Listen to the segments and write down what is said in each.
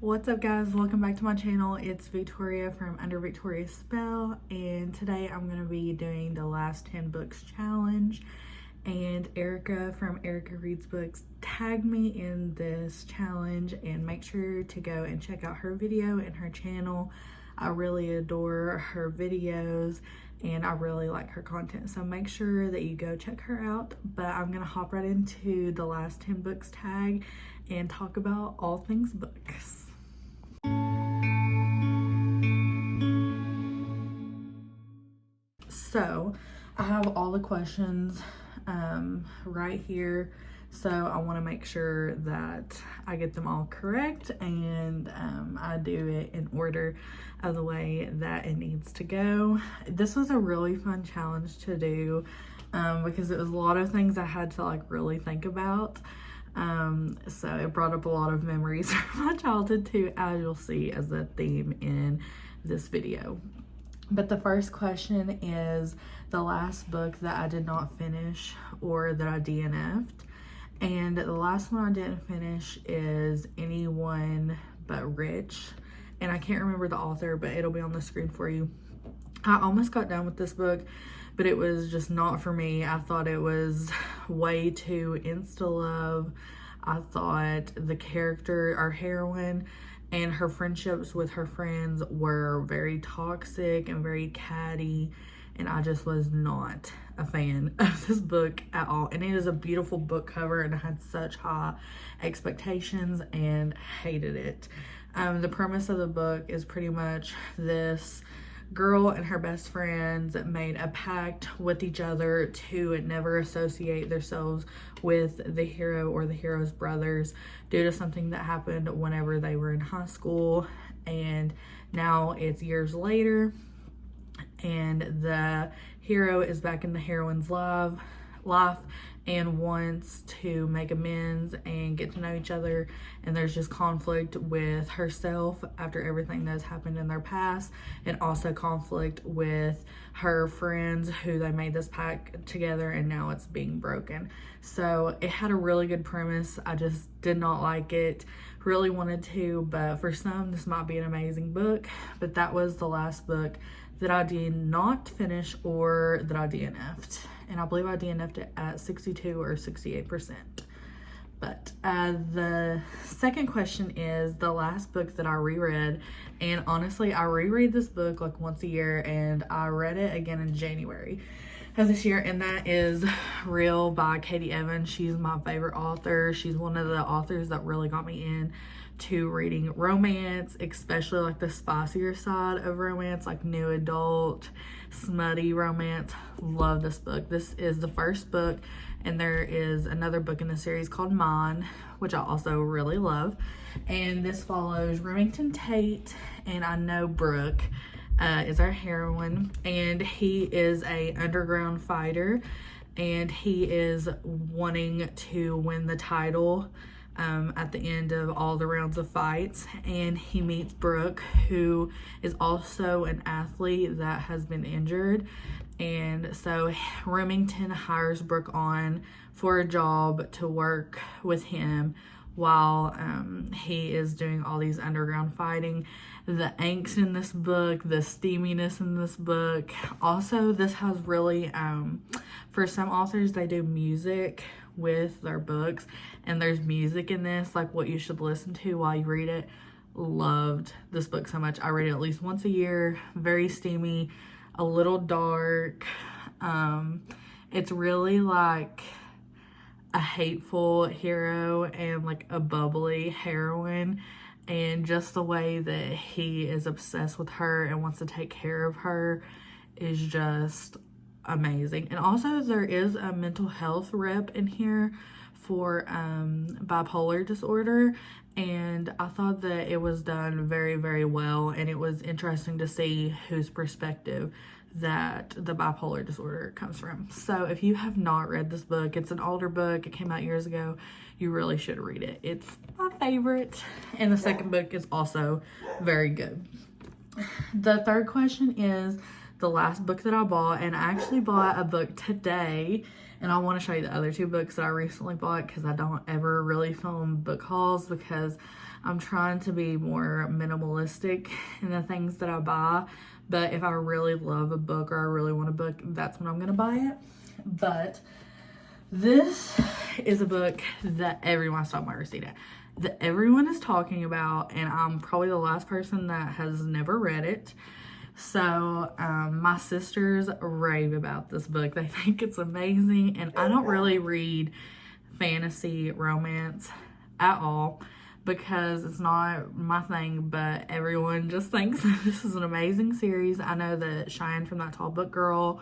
What's up guys, welcome back to my channel. It's Victoria from Under Victoria's Spell, and today I'm going to be doing the last 10 books challenge. And Erika from Erika Reads Books tagged me in this challenge, and make sure to go and check out her video and her channel. I really adore her videos and I really like her content, so make sure that you go check her out. But I'm gonna hop right into the last 10 books tag and talk about all things books. So I have all the questions right here, so I want to make sure that I get them all correct, and I do it in order of the way that it needs to go. This was a really fun challenge to do because it was a lot of things I had to like really think about. So it brought up a lot of memories from my childhood too, as you'll see as a theme in this video. But the first question is the last book that I did not finish or that I DNF'd. And the last one I didn't finish is Anyone But Rich. And I can't remember the author, but it'll be on the screen for you. I almost got done with this book, but it was just not for me. I thought it was way too insta-love. I thought the character, our heroine, and her friendships with her friends were very toxic and very catty, and I just was not a fan of this book at all. And it is a beautiful book cover, and I had such high expectations and hated it. The premise of the book is pretty much this girl and her best friends made a pact with each other to never associate themselves with the hero or the hero's brothers due to something that happened whenever they were in high school. And now it's years later, and the hero is back in the heroine's life and wants to make amends and get to know each other, and there's just conflict with herself after everything that's happened in their past, and also conflict with her friends who they made this pact together, and now it's being broken. So it had a really good premise. I just did not like it. Really wanted to, but for some this might be an amazing book. But that was the last book that I did not finish or that I DNF'd. And I believe I DNF'd it at 62 or 68%. But the second question is the last book that I reread. And honestly, I reread this book like once a year, and I read it again in January of this year, and that is Real by Katie Evans. She's my favorite author. She's one of the authors that really got me in to reading romance, especially like the spicier side of romance, like new adult, smutty romance. Love this book. This is the first book, and there is another book in the series called Mine, which I also really love. And this follows Remington Tate, and I know Brooke is our heroine, and he is a underground fighter, and he is wanting to win the title at the end of all the rounds of fights. And he meets Brooke, who is also an athlete that has been injured, and so Remington hires Brooke on for a job to work with him while he is doing all these underground fighting. The angst in this book, the steaminess in this book. Also, this has really, for some authors, they do music with their books, and there's music in this, like what you should listen to while you read it. Loved this book so much. I read it at least once a year. Very steamy, a little dark. It's really like a hateful hero and like a bubbly heroine, and just the way that he is obsessed with her and wants to take care of her is just amazing. And also there is a mental health rep in here for bipolar disorder, and I thought that it was done very, very well, and it was interesting to see whose perspective that the bipolar disorder comes from. So if you have not read this book, it's an older book, it came out years ago, you really should read it. It's my favorite, and the second book is also very good. The third question is the last book that I bought, and I actually bought a book today, and I want to show you the other two books that I recently bought because I don't ever really film book hauls because I'm trying to be more minimalistic in the things that I buy. But if I really love a book or I really want a book, that's when I'm going to buy it. But this is a book that everyone, stop my receipt at, that everyone is talking about, and I'm probably the last person that has never read it. So my sisters rave about this book. They think it's amazing, and I don't really read fantasy romance at all because it's not my thing, but everyone just thinks this is an amazing series. I know that Cheyenne from That Tall Book Girl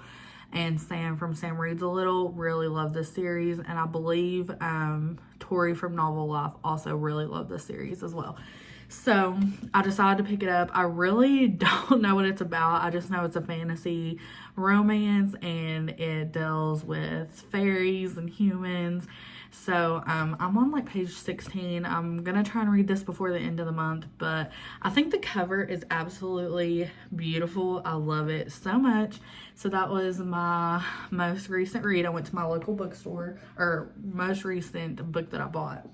and Sam from Sam Reads a Little really love this series, and I believe Tori from Novel Life also really loved this series as well. So I decided to pick it up. I really don't know what it's about. I just know it's a fantasy romance, and it deals with fairies and humans. So I'm on like page 16. I'm gonna try and read this before the end of the month, but I think the cover is absolutely beautiful. I love it so much. So that was my most recent read. I went to my local bookstore, or most recent book that I bought.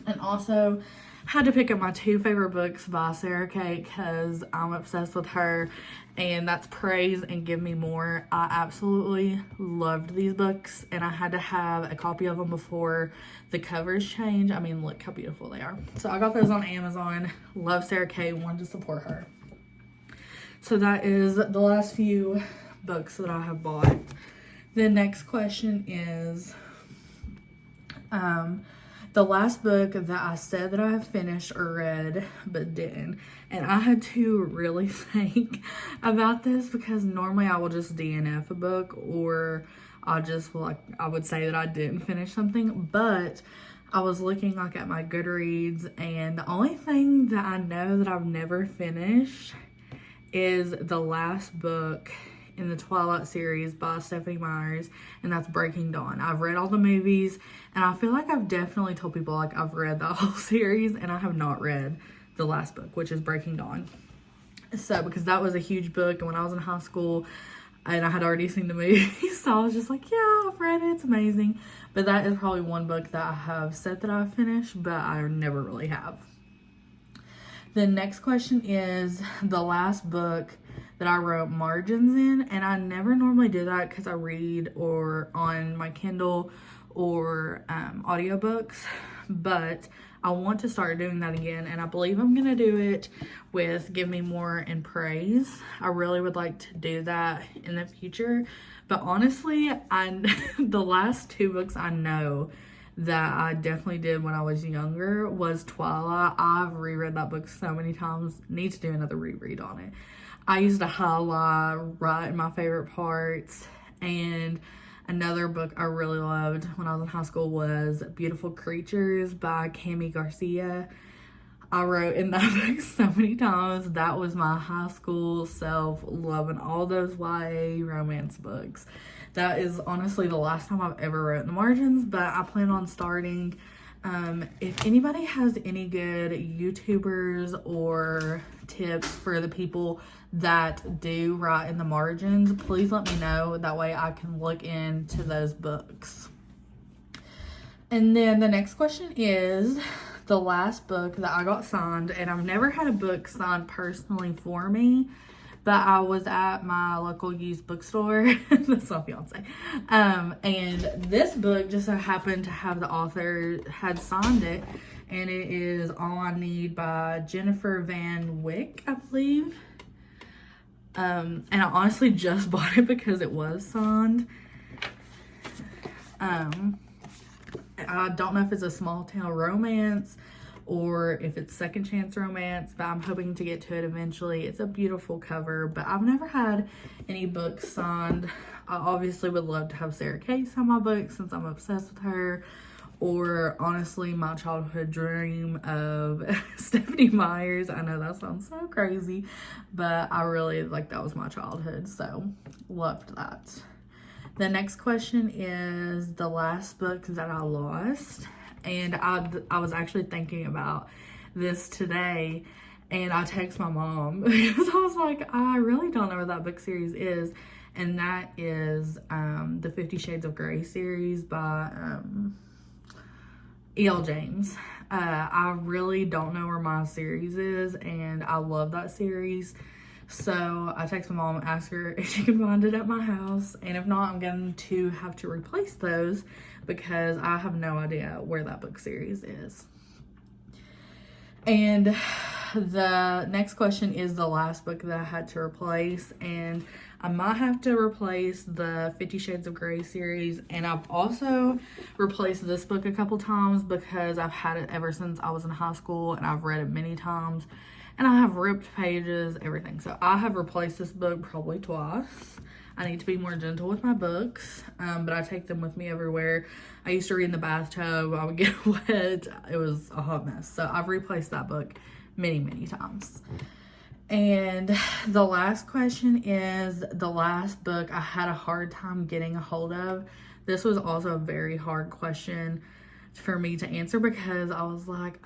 And also had to pick up my two favorite books by Sarah Kate because I'm obsessed with her, and that's Praise and Give Me More. I absolutely loved these books, and I had to have a copy of them before the covers change. I mean, look how beautiful they are. So I got those on Amazon. Love Sarah Kate, wanted to support her. So that is the last few books that I have bought. The next question is the last book that I said that I have finished or read but didn't. And I had to really think about this because normally I will just DNF a book, or I would say that I didn't finish something. But I was looking like at my Goodreads, and the only thing that I know that I've never finished is the last book in the Twilight series by Stephanie Meyers, and that's Breaking Dawn. I've read all the movies, and I feel like I've definitely told people like I've read the whole series, and I have not read the last book, which is Breaking Dawn. So because that was a huge book, and when I was in high school and I had already seen the movie, so I was just like, yeah, I've read it, it's amazing. But that is probably one book that I have said that I've finished, but I never really have. The next question is the last book that I wrote margins in, and I never normally do that because I read or on my Kindle or audiobooks, but I want to start doing that again, and I believe I'm gonna do it with Give Me More and Praise. I really would like to do that in the future, but honestly, the last two books I know that I definitely did when I was younger was Twilight. I've reread that book so many times. Need to do another reread on it. I used to highlight, write my favorite parts. And another book I really loved when I was in high school was Beautiful Creatures by Cami Garcia. I wrote in that book so many times. That was my high school self, loving all those YA romance books. That is honestly the last time I've ever wrote in the margins, but I plan on starting. If anybody has any good YouTubers or tips for the people that do write in the margins, please let me know. That way I can look into those books. And then the next question is the last book that I got signed, and I've never had a book signed personally for me, but I was at my local used bookstore. That's my fiance. And this book just so happened to have the author had signed it, and it is All I Need by Jennifer Van Wyck, I believe. And I honestly just bought it because it was signed. I don't know if it's a small town romance or if it's second chance romance, but I'm hoping to get to it eventually. It's a beautiful cover, but I've never had any books signed. I obviously would love to have Sarah Kate sign my book since I'm obsessed with her, or honestly my childhood dream of Stephanie Meyers. I know that sounds so crazy, but I really that was my childhood, so loved that. The next question is the last book that I lost. And I was actually thinking about this today, and I texted my mom because I was like, I really don't know what that book series is. And that is the 50 Shades of Grey series by E.L. James. I really don't know where my series is, and I love that series. So I text my mom, ask her if she can find it at my house, and if not, I'm going to have to replace those because I have no idea where that book series is. And the next question is the last book that I had to replace, and I might have to replace the 50 Shades of Grey series, and I've also replaced this book a couple times because I've had it ever since I was in high school, and I've read it many times, and I have ripped pages, everything. So I have replaced this book probably twice. I need to be more gentle with my books, but I take them with me everywhere. I used to read in the bathtub. I would get wet. It was a hot mess. So I've replaced that book many, many times. And the last question is the last book I had a hard time getting a hold of. This was also a very hard question for me to answer because I was like,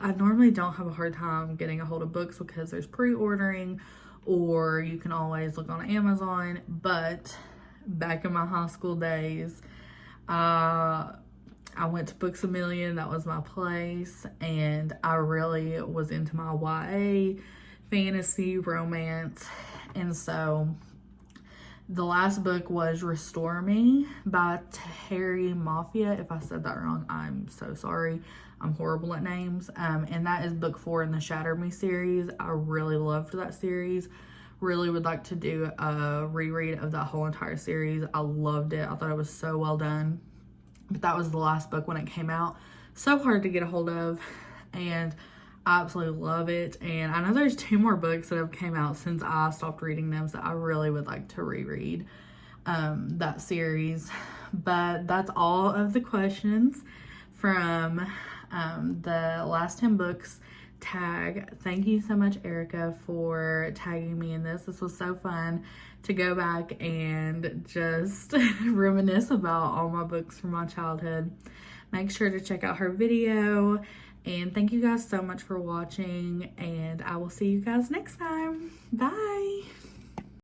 I normally don't have a hard time getting a hold of books because there's pre-ordering, or you can always look on Amazon. But back in my high school days, I went to Books A Million. That was my place, and I really was into my YA, fantasy, romance. And so the last book was Restore Me by Terry Mafia. If I said that wrong, I'm so sorry. I'm horrible at names. And that is book 4 in the Shatter Me series. I really loved that series. Really would like to do a reread of that whole entire series. I loved it. I thought it was so well done. But that was the last book when it came out. So hard to get a hold of, and I absolutely love it. And I know there's 2 more books that have came out since I stopped reading them, so I really would like to reread that series. But that's all of the questions from the last 10 books tag. Thank you so much, Erika, for tagging me in this. This was so fun to go back and just reminisce about all my books from my childhood. Make sure to check out her video, and thank you guys so much for watching, and I will see you guys next time. Bye.